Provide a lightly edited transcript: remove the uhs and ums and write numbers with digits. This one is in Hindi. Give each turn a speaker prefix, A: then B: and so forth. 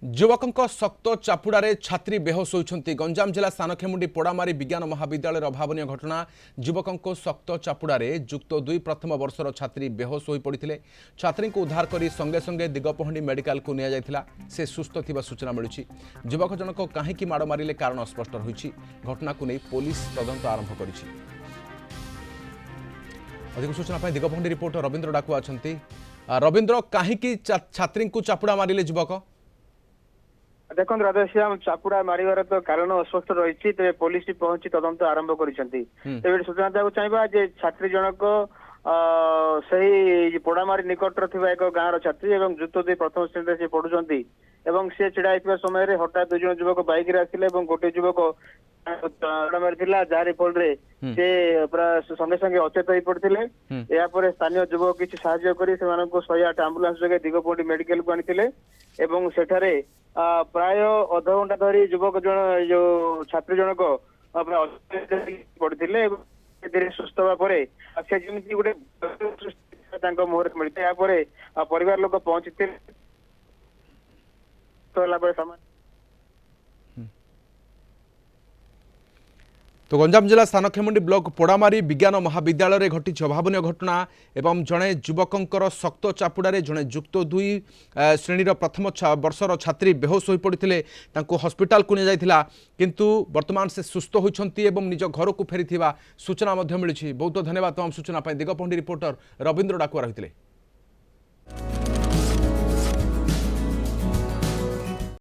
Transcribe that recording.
A: युवकों शक्त चापुड़े छात्री बेहोश होती गंजाम जिला सानखेमुंडी पोड़ामारी विज्ञान महाविद्यालय अभावन घटना युवकों शक्त चापुड़े युक्त 2 प्रथम वर्षर छात्री बेहोश हो पड़ते छात्री को उद्धार कर संगे संगे दिगपहंडी मेडिकल को निया से सुस्थ थिबा सूचना मिलुछि। युवक जनक कहीं माड़ मारे कारण अस्पष्ट रही घटना को नहीं पुलिस तदंत आरंभ करिछि। अधिक सूचना दिगपहंडी रिपोर्टर रवींद्र डाकुआ अछंती। रवींद्र कहीं छात्री को चापुड़ा मारे युवक
B: देखो राधेश्याम चापुड़ा मारिवार तो कारण अस्पष्ट रही तेज पुलिस पहुंची तदंत आरंभ कर सूचना देवाक चाहिए छात्री जनक से पोड़ामारी निकटर थी एक गाँव छात्री और जुक्त 2 प्रथम श्रेणी से पढ़ुंट से छिड़ा समय हठात 2 जन युवक बैक आसिले गोटे युवक मारी जहारी फल से संगे संगे अचेत हो पड़ते यापर स्थानीय युवक किसी साहाय्य कर 108 आंबुलांस जगह दिगपहंडी मेडिकल को आनी सेठारे प्राय अध घंटा धरी युवक जन जो छात्री जनक पड़ते धीरे सुस्थ हवा से जमी गोटे मुहर मिलते परिवार लोक पहुंची
A: तो गंजाम जिला सानखेमुंडी ब्लॉक पोड़ामारी विज्ञान महाविद्यालय घटी अभावन घटना एवं जड़े युवकों शक्त चापुड़े जड़े युक्त 2 श्रेणी प्रथम वर्षर छात्री बेहोश हो पड़ते हस्पिटाल को निया किंतु वर्तमान से सुस्थ होती निज घर को फेरी सूचना मिली। बहुत धन्यवाद तमाम सूचना दिगपहंडी रिपोर्टर रवींद्र डाकुआ रही।